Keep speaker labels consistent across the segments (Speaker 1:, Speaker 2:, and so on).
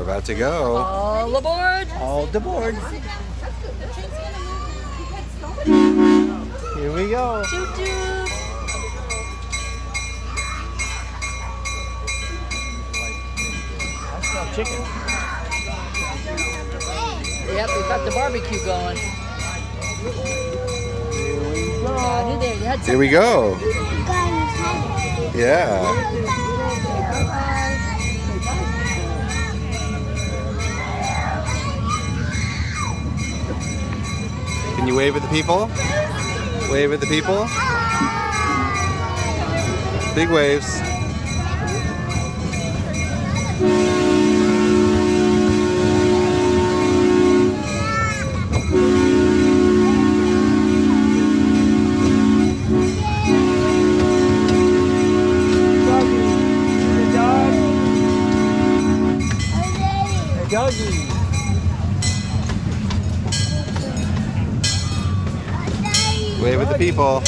Speaker 1: about to go.
Speaker 2: All aboard!
Speaker 3: All aboard. Here we go.
Speaker 2: Toot toot!
Speaker 3: I smell chicken.
Speaker 2: Yep, we got the barbecue going.
Speaker 3: Here we go.
Speaker 2: I knew they had
Speaker 1: Here we go. Yeah. Can you wave at the people? Wave at the people. Big waves.
Speaker 3: Doggy.
Speaker 1: Wave at the people.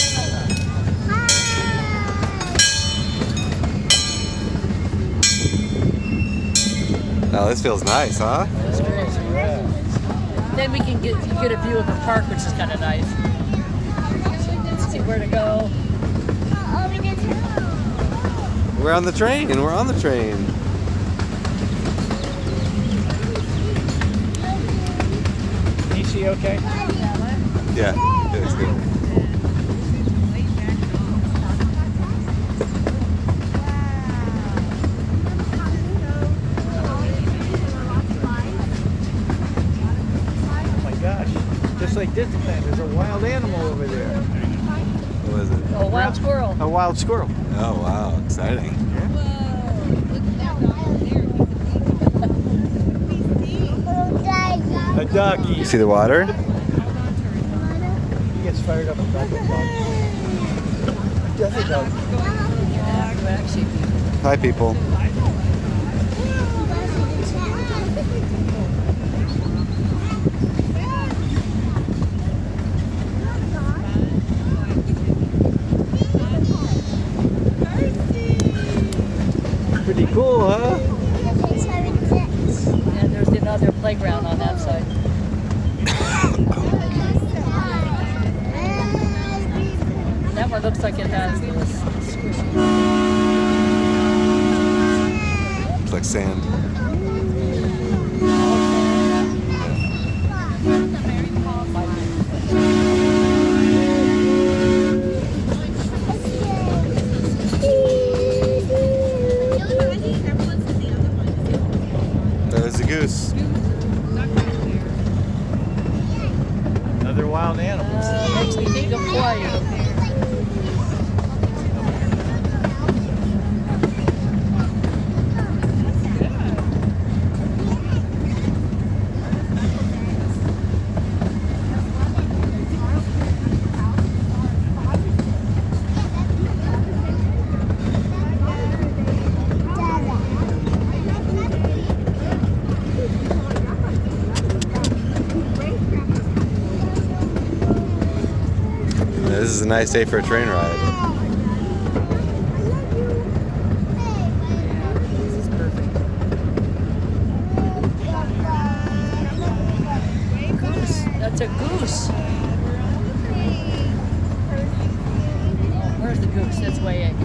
Speaker 1: Oh, this feels nice, huh?
Speaker 2: That's great. Then we can get a view of the park, which is kind of nice. See where to go.
Speaker 1: We're on the train. We're on the train.
Speaker 3: Is she okay?
Speaker 1: Yeah, it looks good.
Speaker 3: Oh my gosh. Just like Disneyland, there's a wild animal over there.
Speaker 1: What is it?
Speaker 2: Oh, a wild squirrel.
Speaker 3: A wild squirrel.
Speaker 1: Oh, wow. Exciting.
Speaker 3: A doggy.
Speaker 1: You see the water?
Speaker 3: He gets fired up about the dog. That's a dog.
Speaker 1: Hi, people.
Speaker 3: Pretty cool, huh?
Speaker 2: And there's another playground on that side. That one looks like it has this.
Speaker 1: It's like sand. There's the goose.
Speaker 3: Another wild animal.
Speaker 2: Makes me think of Hawaii.
Speaker 1: This is a nice day for a train ride.
Speaker 2: This is perfect. Goose. That's a goose. Oh, where's the goose? That's way out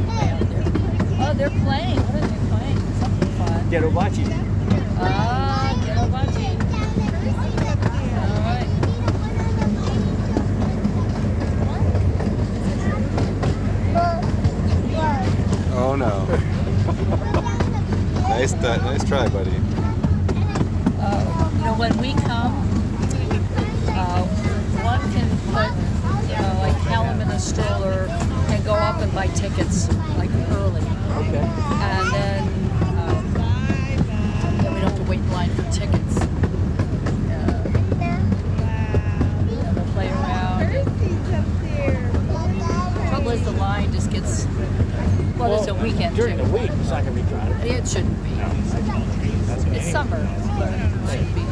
Speaker 2: there. Oh, they're playing. What are they playing? Something fun.
Speaker 3: Gerobachi.
Speaker 2: Ah, Gerobachi. All right.
Speaker 1: Oh no. Nice try, buddy.
Speaker 2: You know, when we come, one can put, like Callum in a stroller and go up and buy tickets, like early.
Speaker 3: Okay.
Speaker 2: And then we don't have to wait in line for tickets. And they'll play around. The trouble is the line just gets, well, it's a weekend
Speaker 3: During
Speaker 2: too.
Speaker 3: the week, it's not going to be crowded.
Speaker 2: It shouldn't be. It's summer, but it shouldn't be.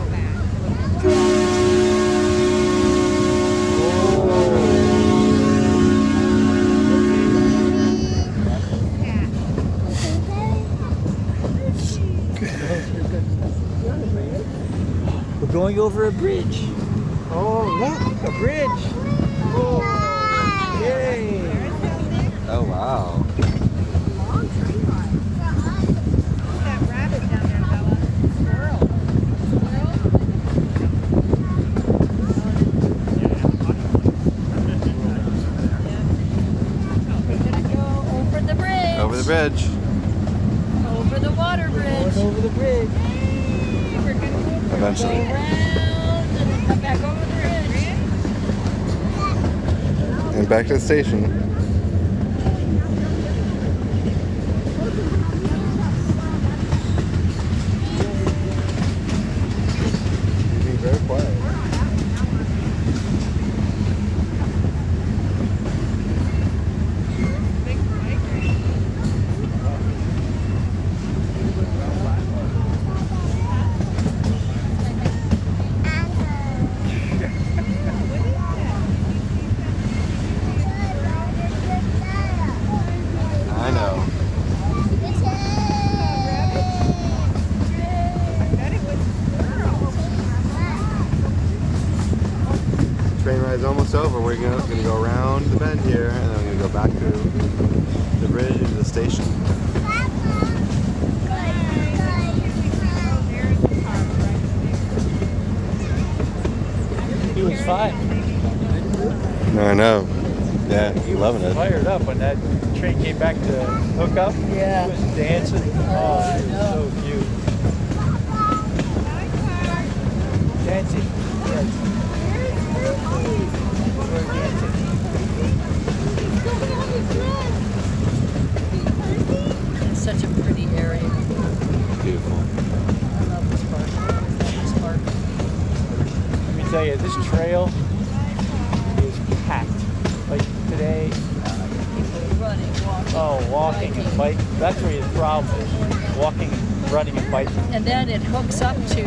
Speaker 3: We're going over a bridge. Oh, look, a bridge. Oh, yay.
Speaker 1: Oh wow.
Speaker 4: That rabbit down there, Bella. Squirrel.
Speaker 2: We're gonna go over the bridge.
Speaker 1: Over the bridge.
Speaker 2: Over the water bridge.
Speaker 3: Going over the bridge.
Speaker 4: We're gonna go
Speaker 1: Eventually.
Speaker 2: Around and then come back over the bridge.
Speaker 1: And back to the station. You're being very quiet. I know. Train ride's almost over. We're gonna go around the bend here, and then we're gonna go back to the bridge into the station.
Speaker 3: He was fine.
Speaker 1: No, I know. Yeah,
Speaker 3: He
Speaker 1: loving
Speaker 3: was
Speaker 1: it.
Speaker 3: fired up when that train came back to hook up.
Speaker 2: Yeah.
Speaker 3: He was dancing. Oh, he was so cute. Dancing. Dancing. We're dancing.
Speaker 2: It's such a pretty area.
Speaker 1: Beautiful.
Speaker 2: I love this park. I love this park.
Speaker 3: Let me tell you, this trail is packed. Like today,
Speaker 2: People running, walking.
Speaker 3: oh, walking and biking. That's where his problem is. Walking, running, and biking.
Speaker 2: And then it hooks up to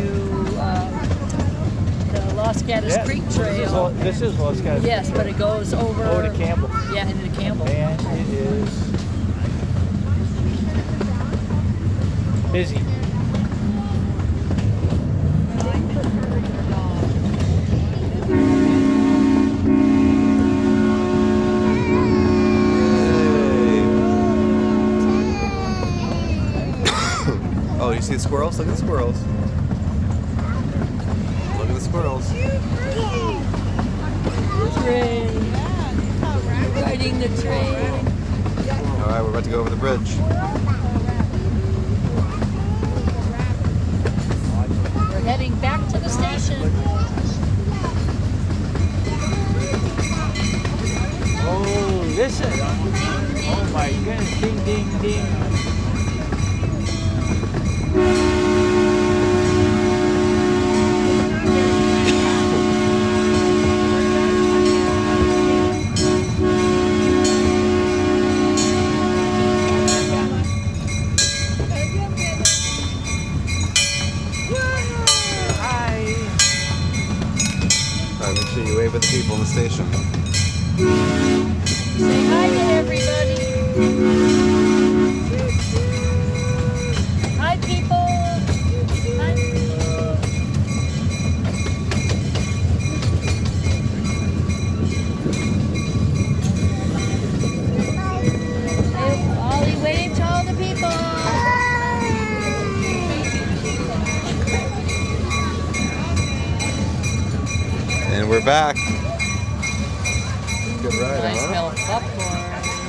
Speaker 2: the Los Gatos Creek Trail.
Speaker 3: This is Los Gatos.
Speaker 2: Yes, but it goes over.
Speaker 3: Over to Campbell.
Speaker 2: Yeah, into Campbell.
Speaker 3: And it is busy.
Speaker 1: Oh, you see the squirrels? Look at the squirrels. Look at the squirrels.
Speaker 2: Train. Riding the train.
Speaker 1: All right, we're about to go over the bridge.
Speaker 2: We're heading back to the station.
Speaker 3: Oh, listen. Oh my goodness. Ding, ding, ding. Hi.
Speaker 1: All right, make sure you wave at the people in the station.
Speaker 2: Say hi to everybody. Hi, people. Hi, people. Hey, Ollie, wave to all the people.
Speaker 1: And we're back. Good ride,
Speaker 2: I
Speaker 1: huh?
Speaker 2: smell popcorn.